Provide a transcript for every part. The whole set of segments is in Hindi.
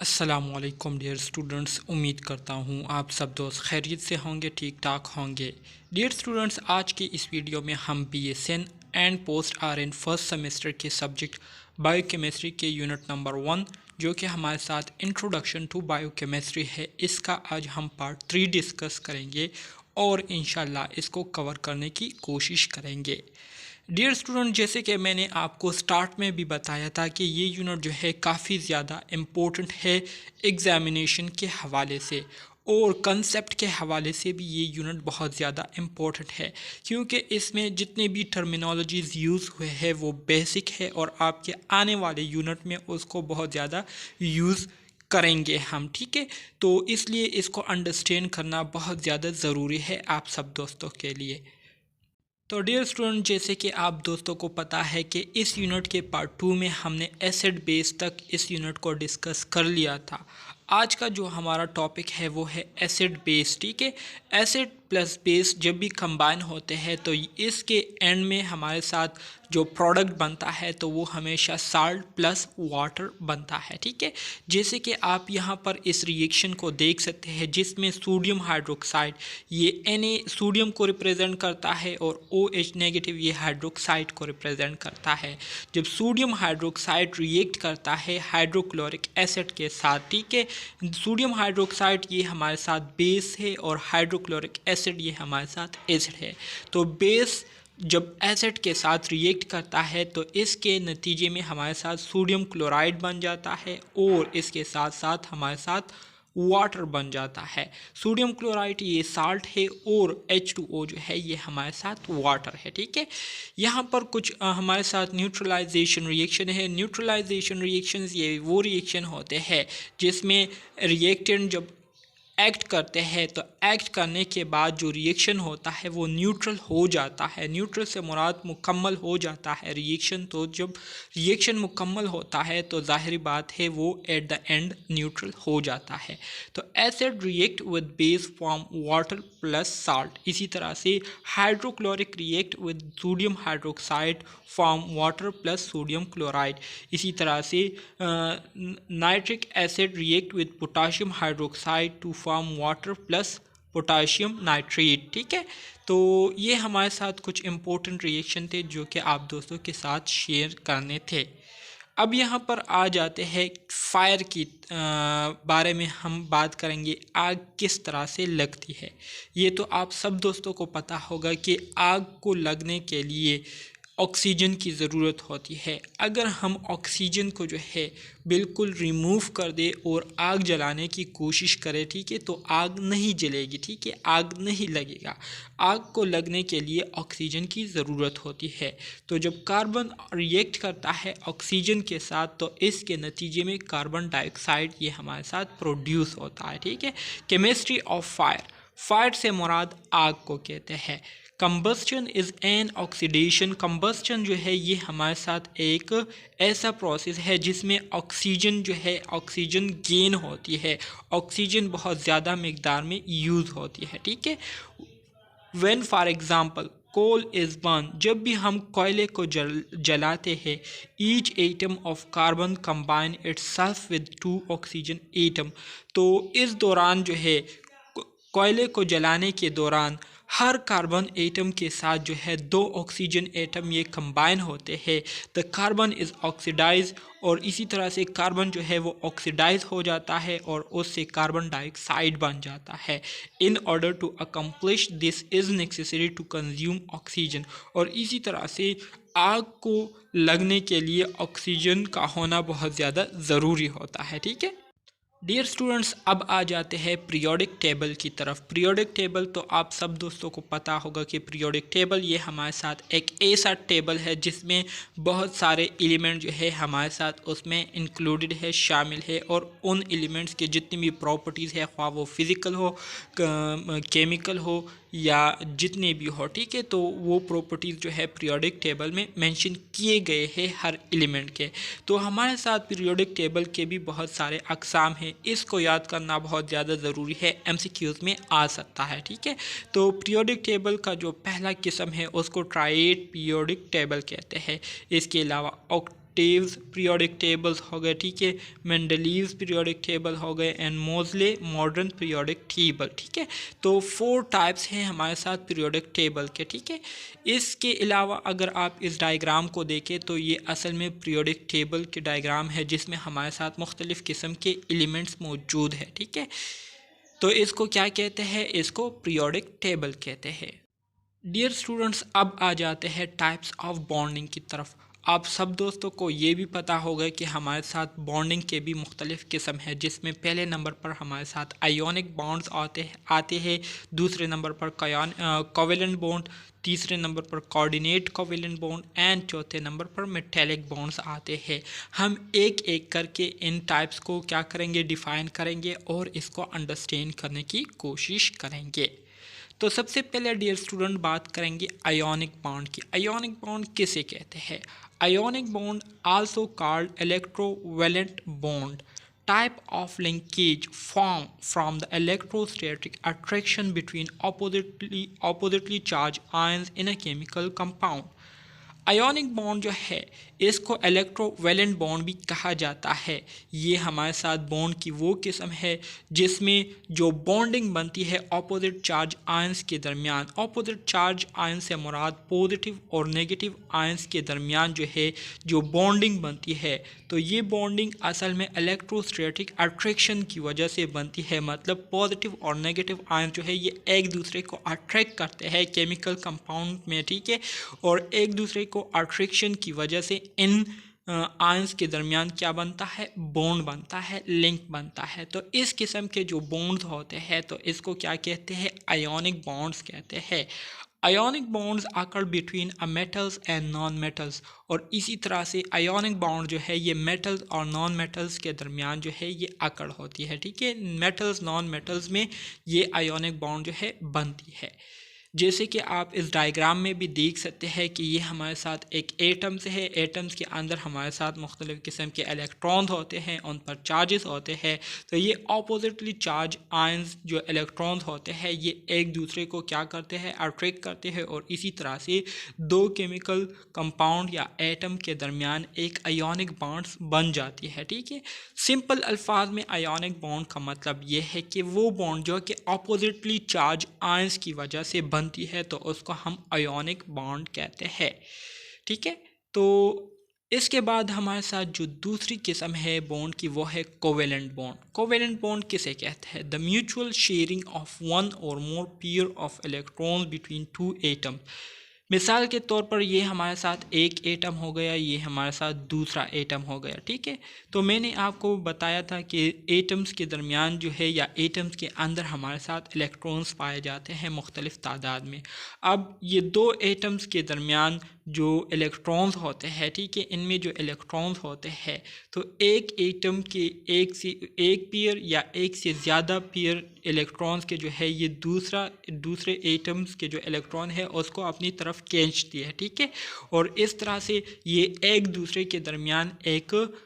अस्सलामुअलैकुम डियर स्टूडेंट्स, उम्मीद करता हूँ आप सब दोस्त खैरियत से होंगे, ठीक ठाक होंगे। डियर स्टूडेंट्स, आज की इस वीडियो में हम BSN and post RN first semester के सब्जेक्ट बायोकेमिस्ट्री के यूनिट नंबर 1 जो कि हमारे साथ इंट्रोडक्शन टू बायोकेमिस्ट्री है, इसका आज हम पार्ट 3 डिस्कस करेंगे और इंशाल्लाह इसको कवर करने की कोशिश करेंगे। डियर स्टूडेंट, जैसे कि मैंने आपको स्टार्ट में भी बताया था कि ये यूनिट जो है काफ़ी ज़्यादा इम्पोर्टेंट है एग्ज़ामिनेशन के हवाले से और कंसेप्ट के हवाले से भी ये यूनिट बहुत ज़्यादा इम्पोर्टेंट है, क्योंकि इसमें जितने भी टर्मिनोलॉजीज़ यूज़ हुए हैं वो बेसिक है और आपके आने वाले यूनिट में उसको बहुत ज़्यादा यूज़ करेंगे हम। ठीक है, तो इसलिए इसको अंडरस्टैंड करना बहुत ज़्यादा ज़रूरी है आप सब दोस्तों के लिए। तो डियर स्टूडेंट, जैसे कि आप दोस्तों को पता है कि इस यूनिट के पार्ट 2 में हमने एसिड बेस तक इस यूनिट को डिस्कस कर लिया था। आज का जो हमारा टॉपिक है वो है एसिड बेस। ठीक है, एसिड प्लस बेस जब भी कंबाइन होते हैं तो इसके एंड में हमारे साथ जो प्रोडक्ट बनता है तो वो हमेशा साल्ट प्लस वाटर बनता है। ठीक है, जैसे कि आप यहाँ पर इस रिएक्शन को देख सकते हैं जिसमें सोडियम हाइड्रोक्साइड ये Na सोडियम को रिप्रेजेंट करता है और OH नेगेटिव ये हाइड्रोक्साइड को रिप्रेजेंट करता है। जब सोडियम हाइड्रोक्साइड रिएक्ट करता है हाइड्रोक्लोरिक एसिड के साथ, ठीक है, सोडियम हाइड्रोक्साइड ये हमारे साथ बेस है और हाइड्रोक्लोरिक एसिड ये हमारे साथ एसिड है। तो बेस जब एसिड के साथ रिएक्ट करता है तो इसके नतीजे में हमारे साथ सोडियम क्लोराइड बन जाता है और इसके साथ साथ हमारे साथ वाटर बन जाता है। सोडियम क्लोराइड ये साल्ट है और H2O जो है ये हमारे साथ वाटर है। ठीक है, यहाँ पर कुछ हमारे साथ न्यूट्रलाइजेशन रिएक्शन है। न्यूट्रलाइजेशन रिएक्शंस ये वो रिएक्शन होते हैं जिसमें रिएक्टेंट जब एक्ट करते हैं तो एक्ट करने के बाद जो रिएक्शन होता है वो न्यूट्रल हो जाता है। न्यूट्रल से मुराद मुकम्मल हो जाता है रिएक्शन। तो जब रिएक्शन मुकम्मल होता है तो ज़ाहिर बात है वो एट द एंड न्यूट्रल हो जाता है। तो acid react with base form water plus salt. इसी तरह से hydrochloric react with sodium hydroxide form water plus sodium chloride. इसी तरह से nitric acid react with potassium hydroxide to form water plus potassium nitrate. ठीक है, तो ये हमारे साथ कुछ इम्पोर्टेंट रिएक्शन थे जो कि आप दोस्तों के साथ शेयर करने थे। अब यहाँ पर आ जाते हैं फायर की बारे में हम बात करेंगे, आग किस तरह से लगती है। ये तो आप सब दोस्तों को पता होगा कि आग को लगने के लिए ऑक्सीजन की ज़रूरत होती है। अगर हम ऑक्सीजन को जो है बिल्कुल रिमूव कर दे और आग जलाने की कोशिश करें, ठीक है, तो आग नहीं जलेगी। ठीक है, आग नहीं लगेगा। आग को लगने के लिए ऑक्सीजन की ज़रूरत होती है। तो जब कार्बन रिएक्ट करता है ऑक्सीजन के साथ तो इसके नतीजे में कार्बन डाइऑक्साइड ये हमारे साथ प्रोड्यूस होता है। ठीक है, केमिस्ट्री ऑफ फायर, फायर से मुराद आग को कहते हैं। Combustion is an oxidation. Combustion जो है ये हमारे साथ एक ऐसा प्रोसेस है जिसमें ऑक्सीजन जो है ऑक्सीजन गेन होती है, ऑक्सीजन बहुत ज़्यादा मिकदार में यूज़ होती है। ठीक है, when for example coal is burn, जब भी हम कोयले को जलाते हैं, each atom of carbon combine itself with 2 oxygen atom. तो इस दौरान जो है कोयले को जलाने के दौरान हर कार्बन एटम के साथ जो है 2 ऑक्सीजन एटम ये कंबाइन होते हैं। द कार्बन इज़ ऑक्सीडाइज, और इसी तरह से कार्बन जो है वो ऑक्सीडाइज हो जाता है और उससे कार्बन डाइऑक्साइड बन जाता है। In order to accomplish this is necessary to consume oxygen. और इसी तरह से आग को लगने के लिए ऑक्सीजन का होना बहुत ज़्यादा ज़रूरी होता है। ठीक है डियर स्टूडेंट्स, अब आ जाते हैं पीरियोडिक टेबल की तरफ। पीरियोडिक टेबल तो आप सब दोस्तों को पता होगा कि पीरियोडिक टेबल ये हमारे साथ एक ऐसा टेबल है जिसमें बहुत सारे एलिमेंट जो है हमारे साथ उसमें इंक्लूडेड है, शामिल है, और उन एलिमेंट्स के जितनी भी प्रॉपर्टीज़ है, ख्वाह वो फिज़िकल हो, केमिकल हो या जितने भी हो, ठीक है, तो वो प्रॉपर्टीज़ जो है पीरियोडिक टेबल में मेंशन किए गए हैं हर एलिमेंट के। तो हमारे साथ पीरियोडिक टेबल के भी बहुत सारे अक़साम हैं, इसको याद करना बहुत ज़्यादा ज़रूरी है, MCQs में आ सकता है। ठीक है, तो पीरियोडिक टेबल का जो पहला किस्म है उसको ट्राइड पीरियोडिक टेबल कहते हैं। इसके अलावा टेव्स पीरियोडिक टेबल्स हो गए, ठीक है, मेंडलीव्स पीरियोडिक टेबल हो गए एंड मोजले मॉडर्न पीरियोडिक टेबल, ठीक है। तो 4 टाइप्स हैं हमारे साथ पीरियोडिक टेबल के, ठीक है। इसके अलावा अगर आप इस डायग्राम को देखें तो ये असल में पीरियोडिक टेबल के डायग्राम है जिसमें हमारे साथ मुख्तलिफ़ किस्म के एलिमेंट्स मौजूद है, ठीक है। तो इसको क्या कहते हैं, इसको पीरियोडिक टेबल कहते हैं। डियर स्टूडेंट्स, अब आ जाते हैं टाइप्स ऑफ बॉन्डिंग की तरफ। आप सब दोस्तों को ये भी पता होगा कि हमारे साथ बॉन्डिंग के भी मुख्तलिफ़ किस्म है, जिसमें पहले नंबर पर हमारे साथ आयोनिक बॉन्ड्स आते हैं, दूसरे नंबर पर कोवेलेंट बॉन्ड, तीसरे नंबर पर कोऑर्डिनेट कोवेलेंट बॉन्ड एंड चौथे नंबर पर मेटेलिक बॉन्ड्स आते हैं। हम एक एक करके इन टाइप्स को क्या करेंगे, डिफ़ाइन करेंगे और इसको अंडरस्टैंड करने की कोशिश करेंगे। तो सबसे पहले डियर स्टूडेंट बात करेंगे आयोनिक बॉन्ड की। आयोनिक बॉन्ड किसे कहते हैं? Ionic bond also called electrovalent bond type of linkage formed from the electrostatic attraction between oppositely charged ions in a chemical compound। Ionic bond जो है इसको इलेक्ट्रोवैलेंट बॉन्ड भी कहा जाता है। ये हमारे साथ बॉन्ड की वो किस्म है जिसमें जो बॉन्डिंग बनती है ऑपोजिट चार्ज आयंस के दरमियान। ऑपोजिट चार्ज आयन से मुराद पॉजिटिव और नेगेटिव आयंस के दरमियान जो है जो बॉन्डिंग बनती है, तो ये बॉन्डिंग असल में इलेक्ट्रोस्टैटिक अट्रैक्शन की वजह से बनती है। मतलब पॉजिटिव और नेगेटिव आयन जो है ये एक दूसरे को अट्रैक्ट करते हैं केमिकल कंपाउंड में, ठीक है, और एक दूसरे को अट्रैक्शन की वजह से इन आयंस के दरमियान क्या बनता है, बॉन्ड बनता है, लिंक बनता है। तो इस किस्म के जो बॉन्ड्स होते हैं तो इसको क्या कहते हैं, आयोनिक बॉन्ड्स कहते हैं। आयोनिक बॉन्ड्स आकर between metals and non metals, और इसी तरह से आयोनिक बॉन्ड जो है ये मेटल्स और नॉन मेटल्स के दरमियान जो है ये अकड़ होती है, ठीक है। मेटल्स नॉन मेटल्स में ये आयोनिक बॉन्ड जो है बनती है। जैसे कि आप इस डायग्राम में भी देख सकते हैं कि ये हमारे साथ एक एटम्स है। एटम्स के अंदर हमारे साथ मुख्तलिफ़ किस्म के इलेक्ट्रॉन्स होते हैं, उन पर चार्जेस होते हैं। तो ये ऑपोजिटली चार्ज आयंस जो इलेक्ट्रॉन्स होते हैं ये एक दूसरे को क्या करते हैं, अट्रैक्ट करते हैं, और इसी तरह से दो केमिकल कंपाउंड या एटम के दरमियान एक आयोनिक बॉन्ड्स बन जाती है, ठीक है। सिंपल अल्फाज में आयोनिक बॉन्ड का मतलब ये है कि वो बॉन्ड जो कि ऑपोजिटली चार्ज आयंस की वजह से बनती है तो उसको हम आयोनिक बॉन्ड कहते हैं, ठीक है। तो इसके बाद हमारे साथ जो दूसरी किस्म है बॉन्ड की वो है कोवेलेंट बॉन्ड। कोवेलेंट बॉन्ड किसे कहते हैं? The mutual sharing of one or more pair of electrons between two atom. मिसाल के तौर पर ये हमारे साथ एक एटम हो गया, ये हमारे साथ दूसरा एटम हो गया, ठीक है। तो मैंने आपको बताया था कि एटम्स के दरमियान जो है या एटम्स के अंदर हमारे साथ इलेक्ट्रॉन्स पाए जाते हैं मुख्तलिफ़ तादाद में। अब ये दो एटम्स के दरमियान जो इलेक्ट्रॉन्स होते हैं, ठीक है, इनमें जो इलेक्ट्रॉन्स होते हैं तो एक एटम के एक पेयर या एक से ज़्यादा पेयर इलेक्ट्रॉन्स के जो है ये दूसरे एटम्स के जो इलेक्ट्रॉन है उसको अपनी तरफ खींचती है, ठीक है। और इस तरह से ये एक दूसरे के दरमियान एक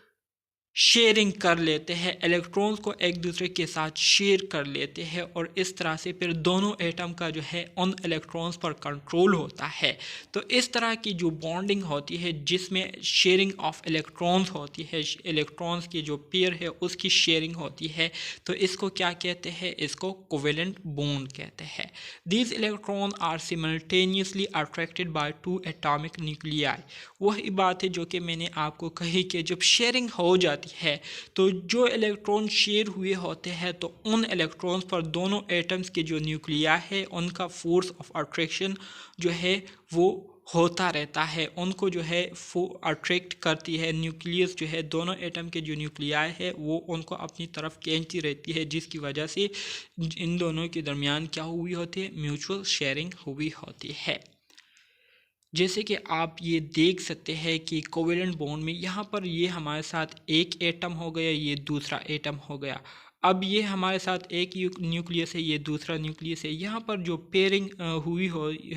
शेयरिंग कर लेते हैं, इलेक्ट्रॉन्स को एक दूसरे के साथ शेयर कर लेते हैं, और इस तरह से फिर दोनों एटम का जो है उन इलेक्ट्रॉन्स पर कंट्रोल होता है। तो इस तरह की जो बॉन्डिंग होती है जिसमें शेयरिंग ऑफ इलेक्ट्रॉन्स होती है, इलेक्ट्रॉन्स की जो पेयर है उसकी शेयरिंग होती है, तो इसको क्या कहते हैं, इसको कोवेलेंट बॉन्ड कहते हैं। These electron are simultaneously attracted by two atomic nuclei. वही बात है जो कि मैंने आपको कही कि जब शेयरिंग हो जाती है तो जो इलेक्ट्रॉन शेयर हुए होते हैं तो उन इलेक्ट्रॉन्स पर दोनों एटम्स के जो न्यूक्लिया है उनका फोर्स ऑफ अट्रैक्शन जो है वो होता रहता है, उनको जो है वो अट्रैक्ट करती है। न्यूक्लियस जो है दोनों एटम के जो न्यूक्लियाई है वो उनको अपनी तरफ खींचती रहती है, जिसकी वजह से इन दोनों के दरमियान क्या हुई होती है, म्यूचुअल शेयरिंग हुई होती है। जैसे कि आप ये देख सकते हैं कि कोवेलेंट बॉन्ड में यहाँ पर ये हमारे साथ एक एटम हो गया, ये दूसरा एटम हो गया। अब ये हमारे साथ एक न्यूक्लियस है, ये दूसरा न्यूक्लियस है। यहाँ पर जो पेयरिंग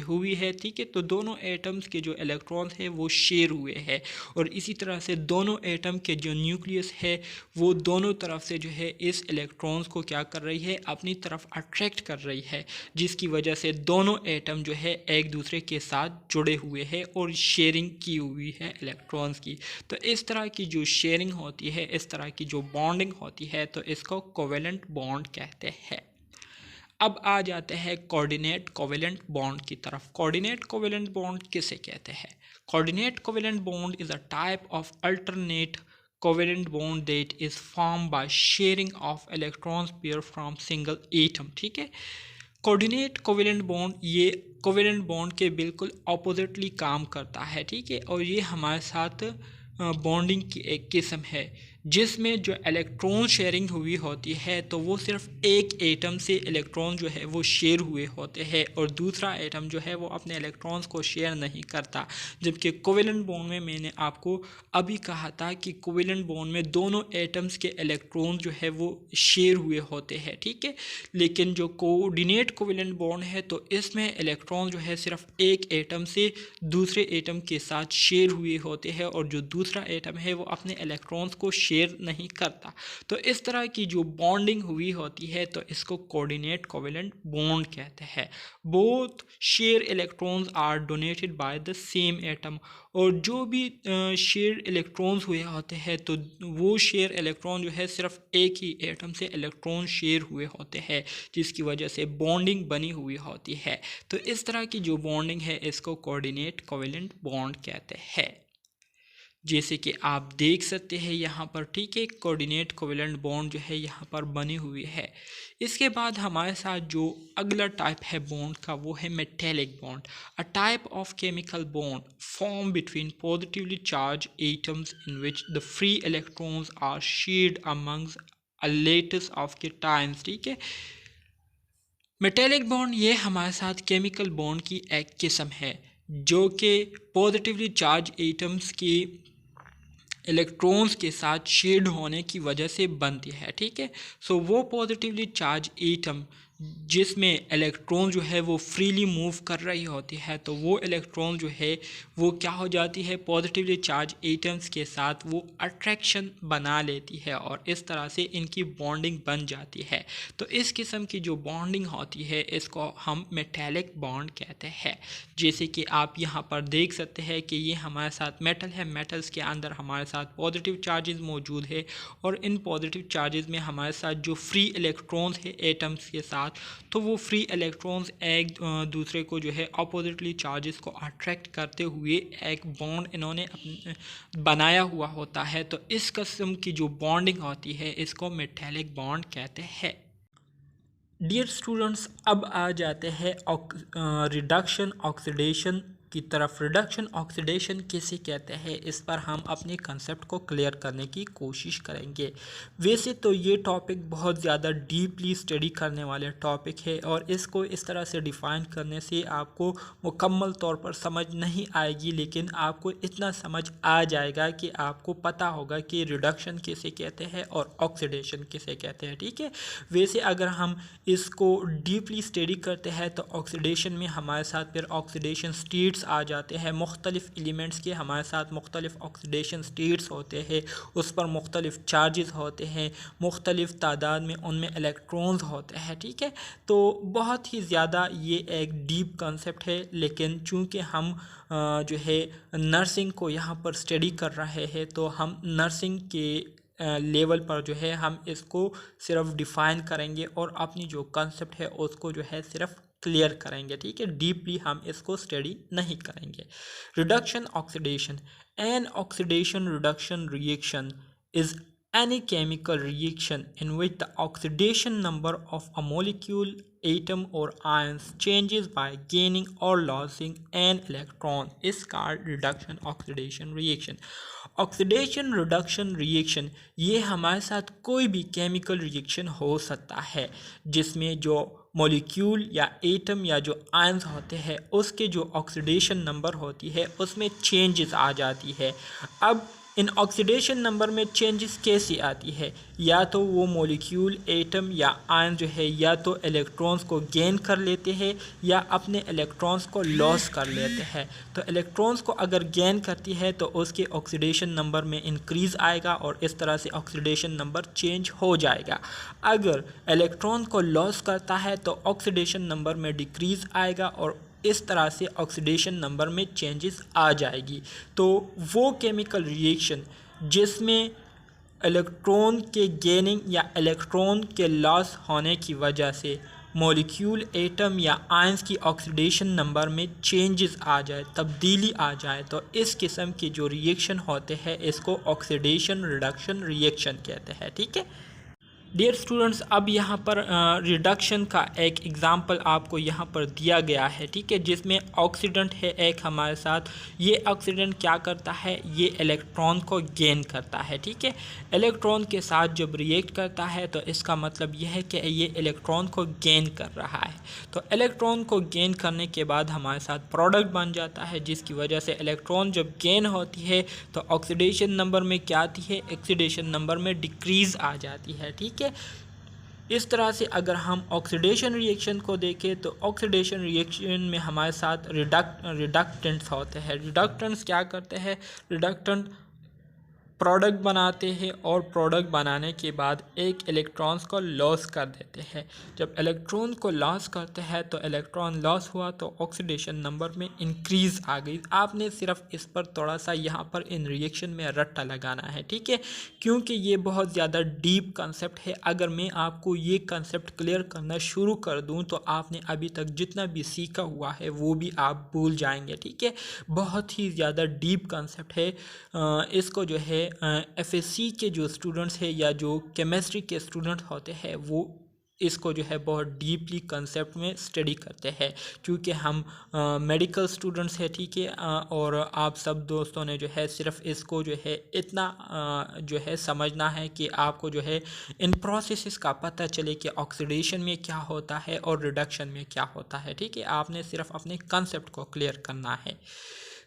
हुई है, ठीक है, तो दोनों एटम्स के जो इलेक्ट्रॉन्स है वो शेयर हुए हैं और इसी तरह से दोनों एटम के जो न्यूक्लियस है वो दोनों तरफ से जो है इस इलेक्ट्रॉन्स को क्या कर रही है, अपनी तरफ अट्रैक्ट कर रही है, जिसकी वजह से दोनों एटम जो है एक दूसरे के साथ जुड़े हुए हैं और शेयरिंग की हुई है इलेक्ट्रॉन्स की। तो इस तरह की जो शेयरिंग होती है, इस तरह की जो बॉन्डिंग होती है, तो इसको कोवेलेंट बॉन्ड कहते हैं। अब आ जाते हैं कोऑर्डिनेट कोवेलेंट बॉन्ड की तरफ। कोऑर्डिनेट कोवेलेंट बॉन्ड किसे कहते हैं? Coordinate covalent bond is a type of alternate covalent bond that is formed by sharing of electrons pair from single atom। ठीक है, कोऑर्डिनेट कोवेलेंट बॉन्ड ये कोवेलेंट बॉन्ड के बिल्कुल ऑपोजिटली काम करता है, ठीक है, और ये हमारे साथ बॉन्डिंग की एक किस्म है जिसमें जो इलेक्ट्रॉन शेयरिंग हुई होती है तो वो सिर्फ एक एटम से इलेक्ट्रॉन जो है वो शेयर हुए होते हैं और दूसरा एटम जो है वो अपने इलेक्ट्रॉन्स को शेयर नहीं करता। जबकि कोवेलेंट बॉन्ड में मैंने आपको अभी कहा था कि कोवेलेंट बॉन्ड में दोनों एटम्स के इलेक्ट्रॉन जो है वो शेयर हुए होते हैं, ठीक है, लेकिन जो कोऑर्डिनेट कोवेलेंट बॉन्ड है तो इसमें इलेक्ट्रॉन जो है सिर्फ एक एटम से दूसरे एटम के साथ शेयर हुए होते हैं और जो दूसरा एटम है वो अपने इलेक्ट्रॉन्स को शेयर नहीं करता। तो इस तरह की जो बॉन्डिंग हुई होती है तो इसको कोऑर्डिनेट कोवेलेंट बॉन्ड कहते हैं। Both share electrons are donated by the same atom, और जो भी शेयर इलेक्ट्रॉन्स हुए होते हैं तो वो शेयर इलेक्ट्रॉन जो है सिर्फ एक ही एटम से इलेक्ट्रॉन शेयर हुए होते हैं, जिसकी वजह से बॉन्डिंग बनी हुई होती है। तो इस तरह की जो बॉन्डिंग है इसको कोऑर्डिनेट कोवेलेंट बॉन्ड कहते हैं। जैसे कि आप देख सकते हैं यहाँ पर, ठीक है, कोऑर्डिनेट कोवेलेंट बॉन्ड जो है यहाँ पर बनी हुई है। इसके बाद हमारे साथ जो अगला टाइप है बॉन्ड का वो है metallic bond, a type of chemical bond form between positively charge atoms in which the free electrons are shared amongst a lattice of cations. ठीक है, मेटेलिक बॉन्ड ये हमारे साथ केमिकल बॉन्ड की एक किस्म है जो कि पॉजिटिवली चार्ज एटम्स की इलेक्ट्रॉन्स के साथ शेड होने की वजह से बनती है, ठीक है। सो वो पॉजिटिवली चार्ज एटम जिसमें इलेक्ट्रॉन जो है वो फ्रीली मूव कर रही होती है तो वो इलेक्ट्रॉन जो है वो क्या हो जाती है, पॉजिटिवली चार्ज एटम्स के साथ वो अट्रैक्शन बना लेती है और इस तरह से इनकी बॉन्डिंग बन जाती है। तो इस किस्म की जो बॉन्डिंग होती है इसको हम मेटेलिक बॉन्ड कहते हैं। जैसे कि आप यहाँ पर देख सकते हैं कि ये हमारे साथ मेटल है, मेटल्स के अंदर हमारे साथ पॉजिटिव चार्जेस मौजूद है और इन पॉजिटिव चार्जेस में हमारे साथ जो फ्री इलेक्ट्रॉन्स है एटम्स के साथ, तो वो फ्री इलेक्ट्रॉन्स एक दूसरे को जो है अपोजिटली चार्जेस को अट्रैक्ट करते हुए एक बॉन्ड इन्होंने बनाया हुआ होता है। तो इस किस्म की जो बॉन्डिंग होती है इसको मेटेलिक बॉन्ड कहते हैं। डियर स्टूडेंट्स, अब आ जाते हैं रिडक्शन ऑक्सीडेशन की तरफ। रिडक्शन ऑक्सीडेशन किसे कहते हैं इस पर हम अपने कंसेप्ट को क्लियर करने की कोशिश करेंगे। वैसे तो ये टॉपिक बहुत ज़्यादा डीपली स्टडी करने वाले टॉपिक है और इसको इस तरह से डिफ़ाइन करने से आपको मुकम्मल तौर पर समझ नहीं आएगी, लेकिन आपको इतना समझ आ जाएगा कि आपको पता होगा कि रिडक्शन किसे कहते हैं और ऑक्सीडेशन किसे कहते हैं, ठीक है। वैसे अगर हम इसको डीपली स्टडी करते हैं तो ऑक्सीडेशन में हमारे साथ फिर ऑक्सीडेशन स्टेट्स आ जाते हैं। मुख्तलिफ एलिमेंट्स के हमारे साथ मुख्तलिफ ऑक्सीडेशन स्टेट्स होते हैं, उस पर मुख्तलिफ चार्जेस होते हैं, मुख्तलिफ तादाद में उनमें इलेक्ट्रॉन्स होते हैं, ठीक है। तो बहुत ही ज़्यादा ये एक डीप कंसेप्ट है, लेकिन चूँकि हम जो है नर्सिंग को यहाँ पर स्टडी कर रहे हैं तो हम नर्सिंग के लेवल पर जो है हम इसको सिर्फ डिफ़ाइन करेंगे और अपनी जो कंसेप्ट है उसको जो है सिर्फ क्लियर करेंगे, ठीक है। डीपली हम इसको स्टडी नहीं करेंगे। Reduction oxidation, an oxidation reduction reaction is any chemical reaction in which the oxidation number of a molecule, atom or ions changes by gaining or losing an electron is called reduction oxidation reaction। Oxidation reduction reaction ये हमारे साथ कोई भी केमिकल रिएक्शन हो सकता है जिसमें जो मॉलिक्यूल या एटम या जो आयंस होते हैं उसके जो ऑक्सीडेशन नंबर होती है उसमें चेंजेस आ जाती है। अब इन ऑक्सीडेशन नंबर में चेंजेस कैसी आती है, या तो वो मॉलिक्यूल, एटम या आयन जो है या तो इलेक्ट्रॉन्स को गेन कर लेते हैं या अपने इलेक्ट्रॉन्स को लॉस कर लेते हैं। तो इलेक्ट्रॉन्स को अगर गेन करती है तो उसके ऑक्सीडेशन नंबर में इंक्रीज़ आएगा और इस तरह से ऑक्सीडेशन नंबर चेंज हो जाएगा। अगर इलेक्ट्रॉन को लॉस करता है तो ऑक्सीडेशन नंबर में डिक्रीज़ आएगा और इस तरह से ऑक्सीडेशन नंबर में चेंजेस आ जाएगी। तो वो केमिकल रिएक्शन जिसमें इलेक्ट्रॉन के गेनिंग या इलेक्ट्रॉन के लॉस होने की वजह से मॉलिक्यूल, एटम या आयंस की ऑक्सीडेशन नंबर में चेंजेस आ जाए, तब्दीली आ जाए, तो इस किस्म के जो रिएक्शन होते हैं इसको ऑक्सीडेशन रिडक्शन रिएक्शन कहते हैं। ठीक है डियर स्टूडेंट्स, अब यहाँ पर रिडक्शन का एक एग्ज़ाम्पल आपको यहाँ पर दिया गया है। ठीक है, जिसमें ऑक्सीडेंट है एक हमारे साथ। ये ऑक्सीडेंट क्या करता है, ये इलेक्ट्रॉन को गेन करता है। ठीक है, इलेक्ट्रॉन के साथ जब रिएक्ट करता है तो इसका मतलब यह है कि ये इलेक्ट्रॉन को गेन कर रहा है। तो इलेक्ट्रॉन को गेन करने के बाद हमारे साथ प्रोडक्ट बन जाता है, जिसकी वजह से इलेक्ट्रॉन जब गेन होती है तो ऑक्सीडेशन नंबर में क्या आती है, ऑक्सीडेशन नंबर में डिक्रीज़ आ जाती है। ठीक है, इस तरह से अगर हम ऑक्सीडेशन रिएक्शन को देखें तो ऑक्सीडेशन रिएक्शन में हमारे साथ रिडक्टेंट्स होते हैं। रिडक्टेंट्स क्या करते हैं, रिडक्टेंट प्रोडक्ट बनाते हैं और प्रोडक्ट बनाने के बाद एक इलेक्ट्रॉन्स को लॉस कर देते हैं। जब इलेक्ट्रॉन को लॉस करते हैं तो इलेक्ट्रॉन लॉस हुआ तो ऑक्सीडेशन नंबर में इंक्रीज़ आ गई। आपने सिर्फ इस पर थोड़ा सा यहाँ पर इन रिएक्शन में रट्टा लगाना है। ठीक है, क्योंकि ये बहुत ज़्यादा डीप कंसेप्ट है। अगर मैं आपको ये कंसेप्ट क्लियर करना शुरू कर दूँ तो आपने अभी तक जितना भी सीखा हुआ है वो भी आप भूल जाएंगे। ठीक है, बहुत ही ज़्यादा डीप कंसेप्ट है। इसको जो है एफएससी के जो स्टूडेंट्स हैं या जो केमिस्ट्री के स्टूडेंट होते हैं वो इसको जो है बहुत डीपली कंसेप्ट में स्टडी करते हैं, क्योंकि हम मेडिकल स्टूडेंट्स हैं। ठीक है, और आप सब दोस्तों ने जो है सिर्फ इसको जो है इतना जो है समझना है कि आपको जो है इन प्रोसेसेस का पता चले कि ऑक्सीडेशन में क्या होता है और रिडक्शन में क्या होता है। ठीक है, आपने सिर्फ अपने कंसेप्ट को क्लियर करना है।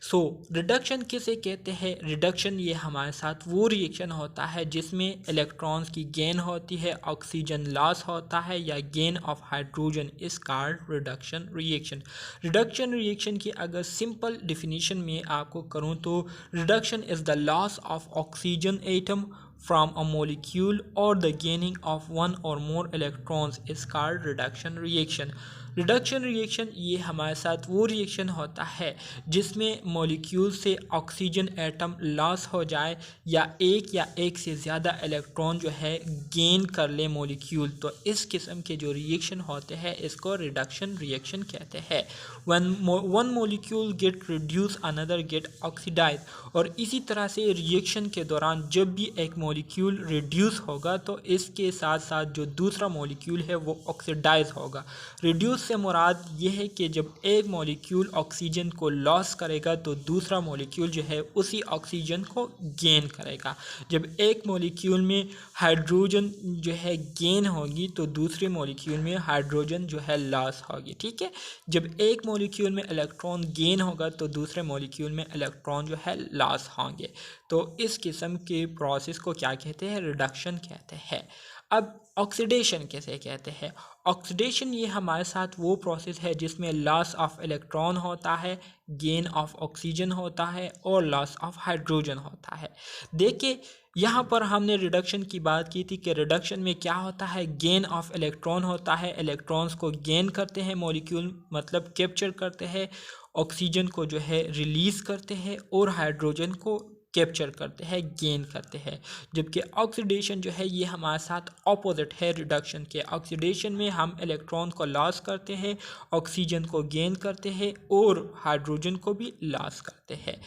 रिडक्शन किसे कहते हैं, रिडक्शन ये हमारे साथ वो रिएक्शन होता है जिसमें इलेक्ट्रॉन्स की गेन होती है, ऑक्सीजन लॉस होता है या gain of hydrogen is called reduction reaction. Reduction reaction की अगर सिंपल डिफिनीशन में आपको करूँ तो reduction is the loss of oxygen atom from a molecule or the gaining of one or more electrons is called reduction reaction। Reduction reaction ये हमारे साथ वो रिएक्शन होता है जिसमें मॉलिक्यूल से ऑक्सीजन एटम लॉस हो जाए या एक से ज़्यादा इलेक्ट्रॉन जो है गेन कर ले मॉलिक्यूल। तो इस किस्म के जो रिएक्शन होते हैं इसको रिडक्शन रिएक्शन कहते हैं। One molecule get reduce another get oxidize. और इसी तरह से रिएक्शन के दौरान जब भी एक मॉलिक्यूल रिड्यूस होगा तो इसके साथ साथ जो दूसरा मॉलिक्यूल है वो ऑक्सीडाइज होगा। रिड्यूस से मुराद ये है कि जब एक मॉलिक्यूल ऑक्सीजन को लॉस करेगा तो दूसरा मॉलिक्यूल जो है उसी ऑक्सीजन को गेन करेगा। जब एक मॉलिक्यूल में हाइड्रोजन जो है गेन होगी तो दूसरे मॉलिक्यूल में हाइड्रोजन जो है लॉस होगी। ठीक है, जब एक मॉलिक्यूल में इलेक्ट्रॉन गेन होगा तो दूसरे मॉलिक्यूल में इलेक्ट्रॉन जो है लॉस होंगे। तो इस किस्म के प्रोसेस को क्या कहते हैं, रिडक्शन कहते हैं। अब ऑक्सीडेशन कैसे कहते हैं, ऑक्सीडेशन ये हमारे साथ वो प्रोसेस है जिसमें लॉस ऑफ इलेक्ट्रॉन होता है, गेन ऑफ ऑक्सीजन होता है और लॉस ऑफ हाइड्रोजन होता है। देखिए यहाँ पर हमने रिडक्शन की बात की थी कि रिडक्शन में क्या होता है, गेन ऑफ इलेक्ट्रॉन होता है, इलेक्ट्रॉन्स को गेन करते हैं मॉलिक्यूल, मतलब कैप्चर करते हैं, ऑक्सीजन को जो है रिलीज़ करते हैं और हाइड्रोजन को कैप्चर करते हैं, गेन करते हैं। जबकि ऑक्सीडेशन जो है ये हमारे साथ ऑपोजिट है रिडक्शन के। ऑक्सीडेशन में हम इलेक्ट्रॉन को लॉस करते हैं, ऑक्सीजन को गेन करते हैं और हाइड्रोजन को भी लॉस करते हैं।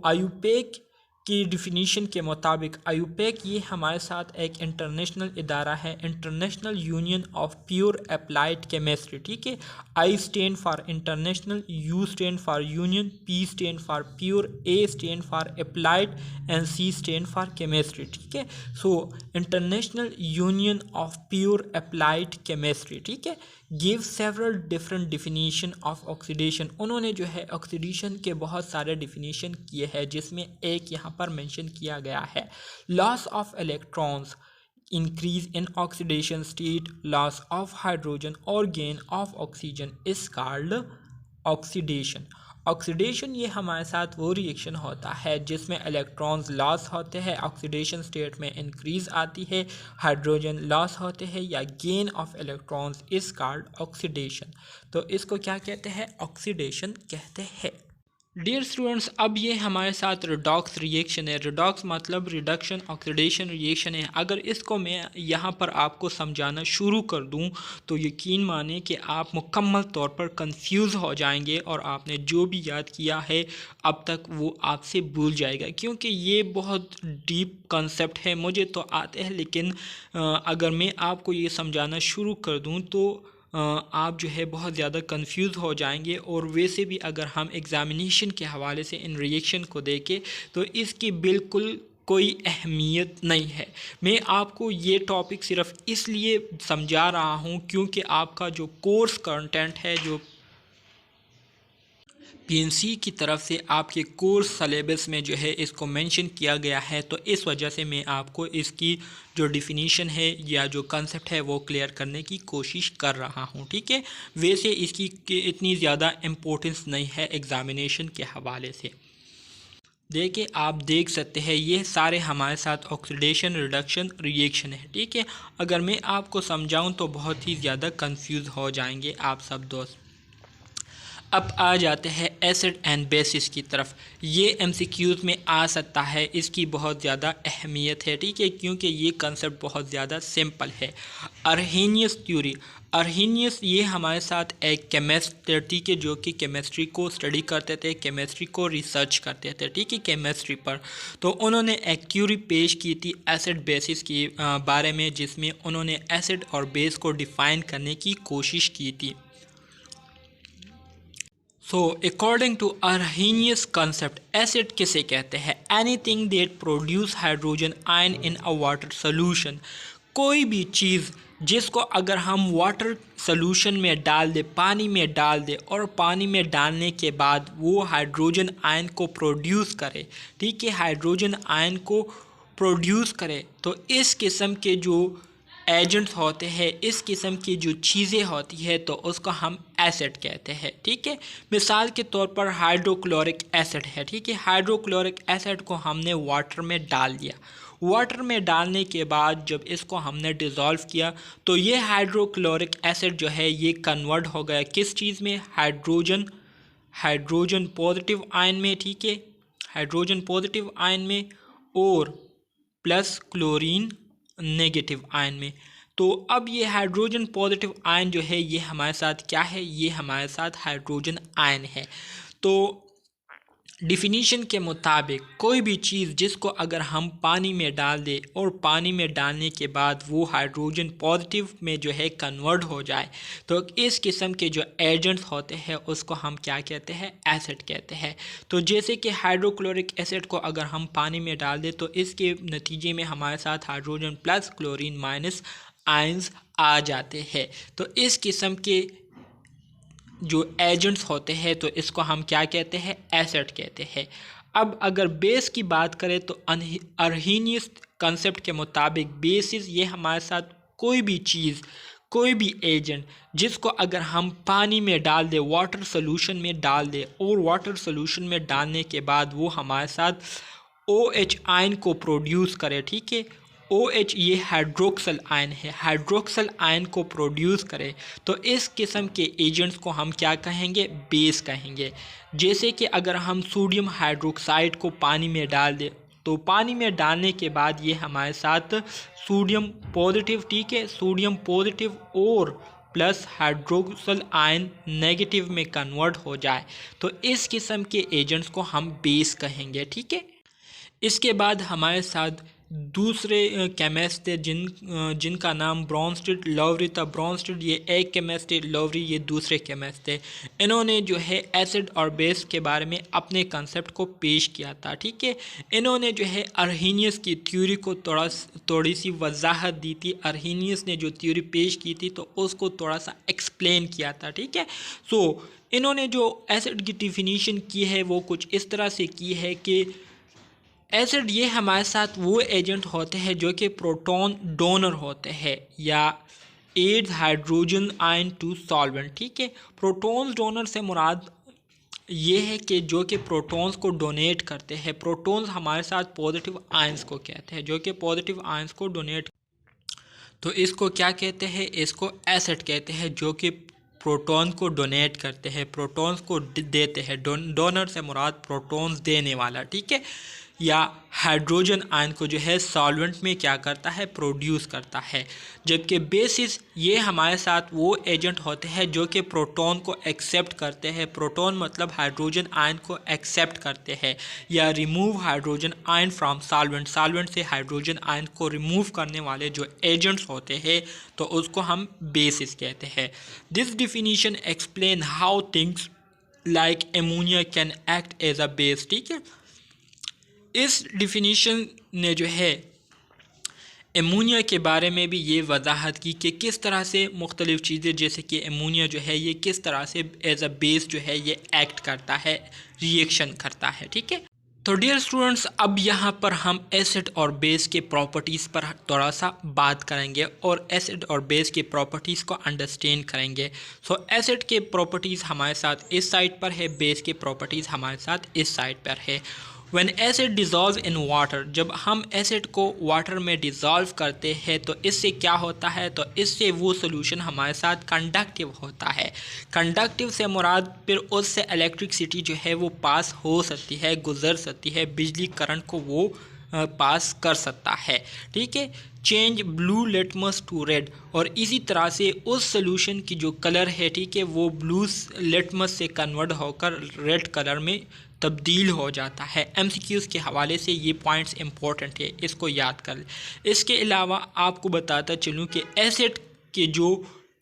आयुपेक की डिफिनीशन के मुताबिक आयुपेक ये हमारे साथ एक इंटरनेशनल इदारा है, international union of pure applied chemistry. ठीक है, I stand for international, U stand for union, P stand for pure, A stand for applied and C stand for chemistry. ठीक है, international union of pure applied chemistry, ठीक है, give several different definition of oxidation. उन्होंने जो है ऑक्सीडेशन के बहुत सारे डिफिनीशन किए हैं जिसमें एक यहाँ पर मेंशन किया गया है। Loss of electrons, increase in oxidation state, loss of hydrogen or gain of oxygen is called oxidation. Oxidation ये हमारे साथ वो रिएक्शन होता है जिसमें इलेक्ट्रॉन्स लॉस होते हैं, ऑक्सीडेशन स्टेट में इंक्रीज आती है, हाइड्रोजन लॉस होते हैं या gain of electrons is called oxidation. तो इसको क्या कहते हैं? ऑक्सीडेशन कहते हैं। डियर स्टूडेंट्स, अब ये हमारे साथ रिडॉक्स रिएक्शन है। रिडॉक्स मतलब रिडक्शन ऑक्सीडेशन रिएक्शन है। अगर इसको मैं यहाँ पर आपको समझाना शुरू कर दूँ तो यकीन माने कि आप मुकम्मल तौर पर कंफ्यूज हो जाएंगे और आपने जो भी याद किया है अब तक वो आपसे भूल जाएगा, क्योंकि ये बहुत डीप कंसेप्ट है। मुझे तो आते हैं, लेकिन अगर मैं आपको ये समझाना शुरू कर दूँ तो आप जो है बहुत ज़्यादा कंफ्यूज हो जाएंगे। और वैसे भी अगर हम एग्ज़ामिनेशन के हवाले से इन रिएक्शन को देखें तो इसकी बिल्कुल कोई अहमियत नहीं है। मैं आपको ये टॉपिक सिर्फ इसलिए समझा रहा हूँ क्योंकि आपका जो कोर्स कंटेंट है, जो पीएनसी की तरफ से आपके कोर्स सलेबस में जो है इसको मेंशन किया गया है, तो इस वजह से मैं आपको इसकी जो डिफिनीशन है या जो कंसेप्ट है वो क्लियर करने की कोशिश कर रहा हूँ। ठीक है, वैसे इसकी इतनी ज़्यादा इम्पोर्टेंस नहीं है एग्ज़ामिनेशन के हवाले से। देखिए, आप देख सकते हैं ये सारे हमारे साथ ऑक्सीडेशन रिडक्शन रिएक्शन है। ठीक है, अगर मैं आपको समझाऊँ तो बहुत ही ज़्यादा कंफ्यूज हो जाएंगे आप सब दोस्त। अब आ जाते हैं एसिड एंड बेसिस की तरफ। ये एमसीक्यूज़ में आ सकता है, इसकी बहुत ज़्यादा अहमियत है। ठीक है, क्योंकि ये कंसेप्ट बहुत ज़्यादा सिंपल है। अर्हेनियस थ्योरी, अर्हेनियस ये हमारे साथ एक केमिस्ट थे, ठीक है, जो कि केमिस्ट्री को स्टडी करते थे, केमिस्ट्री को रिसर्च करते थे, ठीक है, केमिस्ट्री पर। तो उन्होंने एक थ्योरी पेश की थी एसिड बेसिस के बारे में, जिसमें उन्होंने एसिड और बेस को डिफ़ाइन करने की कोशिश की थी। So, according to Arrhenius concept, acid किसे कहते हैं? Anything that produce hydrogen ion in a water solution. कोई भी चीज़ जिसको अगर हम वाटर सॉल्यूशन में डाल दे, पानी में डाल दे, और पानी में डालने के बाद वो हाइड्रोजन आयन को प्रोड्यूस करे, ठीक है, हाइड्रोजन आयन को प्रोड्यूस करे, तो इस किस्म के जो एजेंट्स होते हैं, इस किस्म की जो चीज़ें होती है, तो उसको हम एसिड कहते हैं। ठीक है, मिसाल के तौर पर हाइड्रोक्लोरिक एसिड है। ठीक है, हाइड्रोक्लोरिक एसिड को हमने वाटर में डाल दिया। वाटर में डालने के बाद जब इसको हमने डिज़ोल्व किया तो ये हाइड्रोक्लोरिक एसिड जो है ये कन्वर्ट हो गया किस चीज़ में? हाइड्रोजन पॉजिटिव आयन में। ठीक है, हाइड्रोजन पॉजिटिव आयन में और प्लस क्लोरीन नेगेटिव आयन में। तो अब ये हाइड्रोजन पॉजिटिव आयन जो है ये हमारे साथ क्या है? ये हमारे साथ हाइड्रोजन आयन है। तो डिफिनीशन के मुताबिक कोई भी चीज़ जिसको अगर हम पानी में डाल दें और पानी में डालने के बाद वो हाइड्रोजन पॉजिटिव में जो है कन्वर्ट हो जाए, तो इस किस्म के जो एजेंट्स होते हैं उसको हम क्या कहते हैं? एसिड कहते हैं। तो जैसे कि हाइड्रोक्लोरिक एसिड को अगर हम पानी में डाल दें तो इसके नतीजे में हमारे साथ hydrogen plus chlorine minus ions आ जाते हैं। तो इस किस्म के जो एजेंट्स होते हैं तो इसको हम क्या कहते हैं? एसिड कहते हैं। अब अगर बेस की बात करें तो अर्हेनियस कंसेप्ट के मुताबिक बेसिस ये हमारे साथ कोई भी चीज़, कोई भी एजेंट जिसको अगर हम पानी में डाल दें, वाटर सॉल्यूशन में डाल दें, और वाटर सॉल्यूशन में डालने के बाद वो हमारे साथ OH आयन को प्रोड्यूस करे। ठीक है, OH ये हाइड्रोक्सल आयन है, हाइड्रोक्सल आयन को प्रोड्यूस करे, तो इस किस्म के एजेंट्स को हम क्या कहेंगे? बेस कहेंगे। जैसे कि अगर हम सोडियम हाइड्रोक्साइड को पानी में डाल दें तो पानी में डालने के बाद ये हमारे साथ सोडियम पॉजिटिव, ठीक है, सोडियम पॉजिटिव और प्लस हाइड्रोक्सल आयन नेगेटिव में कन्वर्ट हो जाए, तो इस किस्म के एजेंट्स को हम बेस कहेंगे। ठीक है, इसके बाद हमारे साथ दूसरे केमिस्ट थे जिनका नाम ब्रॉन्स्टेड लॉवरी था। ब्रॉन्स्टेड ये एक केमिस्ट थे, लॉवरी ये दूसरे केमिस्ट थे। इन्होंने जो है एसिड और बेस के बारे में अपने कंसेप्ट को पेश किया था। ठीक है, इन्होंने जो है अर्हेनियस की थ्योरी को थोड़ी सी वजाहत दी थी। अर्हेनियस ने जो थ्योरी पेश की थी तो उसको थोड़ा सा एक्सप्लेन किया था। ठीक है, सो इन्होंने जो एसिड की डिफिनीशन की है वो कुछ इस तरह से की है कि एसिड ये हमारे साथ वो एजेंट होते हैं जो कि प्रोटॉन डोनर होते हैं या adds hydrogen ion to solvent. ठीक है, प्रोटॉन्स डोनर से मुराद ये है कि जो कि प्रोटॉन्स को डोनेट करते हैं। प्रोटॉन्स हमारे साथ पॉजिटिव आयंस को कहते हैं, जो कि पॉजिटिव आयंस को डोनेट, तो इसको क्या कहते हैं, इसको एसिड कहते हैं, जो कि प्रोटॉन को डोनेट करते हैं, प्रोटॉन्स को देते हैं। डोनर से मुराद प्रोटॉन्स देने वाला। ठीक है, या हाइड्रोजन आयन को जो है सॉल्वेंट में क्या करता है, प्रोड्यूस करता है। जबकि बेसिस ये हमारे साथ वो एजेंट होते हैं जो कि प्रोटॉन को एक्सेप्ट करते हैं। प्रोटॉन मतलब हाइड्रोजन आयन को एक्सेप्ट करते हैं या remove hydrogen ion from solvent. Solvent से हाइड्रोजन आयन को रिमूव करने वाले जो एजेंट्स होते हैं तो उसको हम बेसिस कहते हैं। This definition explain how things like ammonia can act as a base. ठीक है, इस डिफिनीशन ने जो है एमोनिया के बारे में भी ये वजाहत की कि किस तरह से मुख्तलिफ़ चीज़ें जैसे कि एमोनिया जो है ये किस तरह से एज अ बेस जो है ये एक्ट करता है, रिएक्शन करता है। ठीक है, तो डियर स्टूडेंट्स अब यहाँ पर हम एसिड और बेस के प्रॉपर्टीज़ पर थोड़ा सा बात करेंगे और एसिड और बेस के प्रॉपर्टीज़ को अंडरस्टैंड करेंगे। सो एसिड के प्रॉपर्टीज़ हमारे साथ इस साइड पर है, बेस के प्रॉपर्टीज़ हमारे साथ इस साइड पर है। When acid dissolve in water, जब हम एसिड को वाटर में डिज़ोल्व करते हैं तो इससे क्या होता है, तो इससे वो सोल्यूशन हमारे साथ कंडक्टिव होता है। कंडक्टिव से मुराद फिर उससे इलेक्ट्रिसिटी जो है वो पास हो सकती है, गुजर सकती है, बिजली करंट को वो पास कर सकता है। ठीक है, change blue litmus to red, और इसी तरह से उस सोल्यूशन की जो कलर है, ठीक है, वो ब्लू लिटमस से कन्वर्ट होकर रेड कलर में तब्दील हो जाता है। एमसीक्यूज़ के हवाले से ये पॉइंट्स इंपॉर्टेंट है, इसको याद कर लें। इसके अलावा आपको बताता चलूँ कि एसिड के जो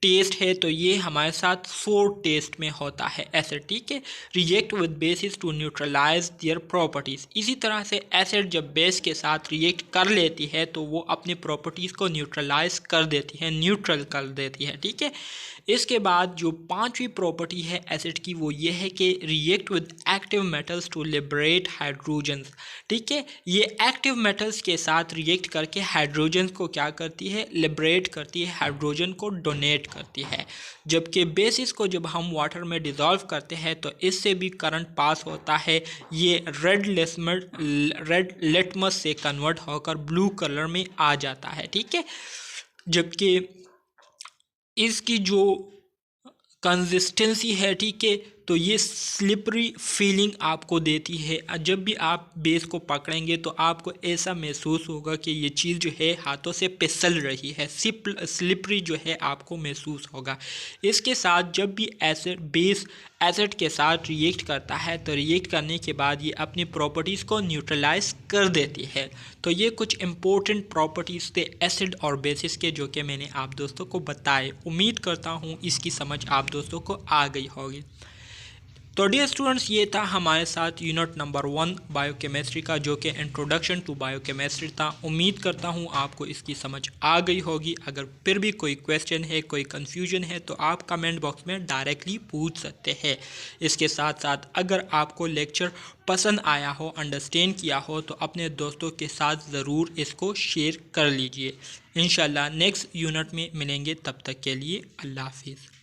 टेस्ट है तो ये हमारे साथ 4 टेस्ट में होता है एसिड। ठीक है, react with bases to neutralize their properties. इसी तरह से एसिड जब बेस के साथ रिएक्ट कर लेती है तो वो अपने प्रॉपर्टीज़ को न्यूट्रलाइज कर देती है, न्यूट्रल कर देती है। ठीक है, इसके बाद जो 5वीं प्रॉपर्टी है एसिड की वो ये है कि react with active metals to liberate hydrogens. ठीक है, ये एक्टिव मेटल्स के साथ रिएक्ट करके हाइड्रोजन को क्या करती है, लिबरेट करती है, हाइड्रोजन को डोनेट करती है। जबकि बेसिस को जब हम वाटर में डिज़ोल्व करते हैं तो इससे भी करंट पास होता है, ये रेड लिटमस से कन्वर्ट होकर ब्लू कलर में आ जाता है। ठीक है, जबकि इसकी जो कंसिस्टेंसी है, ठीक है, तो ये स्लिपरी फीलिंग आपको देती है। जब भी आप बेस को पकड़ेंगे तो आपको ऐसा महसूस होगा कि ये चीज़ जो है हाथों से फिसल रही है, स्लिपरी जो है आपको महसूस होगा। इसके साथ जब भी बेस एसिड के साथ रिएक्ट करता है तो रिएक्ट करने के बाद ये अपनी प्रॉपर्टीज़ को न्यूट्रलाइज कर देती है। तो ये कुछ इम्पोर्टेंट प्रॉपर्टीज़ थे एसिड और बेसिस के जो कि मैंने आप दोस्तों को बताए। उम्मीद करता हूँ इसकी समझ आप दोस्तों को आ गई होगी। तो डियर स्टूडेंट्स ये था हमारे साथ यूनिट नंबर 1 बायोकेमिस्ट्री का, जो कि इंट्रोडक्शन टू बायोकेमिस्ट्री था। उम्मीद करता हूँ आपको इसकी समझ आ गई होगी। अगर फिर भी कोई क्वेश्चन है, कोई कन्फ्यूजन है तो आप कमेंट बॉक्स में डायरेक्टली पूछ सकते हैं। इसके साथ साथ अगर आपको लेक्चर पसंद आया हो, अंडरस्टैंड किया हो तो अपने दोस्तों के साथ ज़रूर इसको शेयर कर लीजिए। इंशाल्लाह नेक्स्ट यूनिट में मिलेंगे, तब तक के लिए अल्लाह हाफिज़।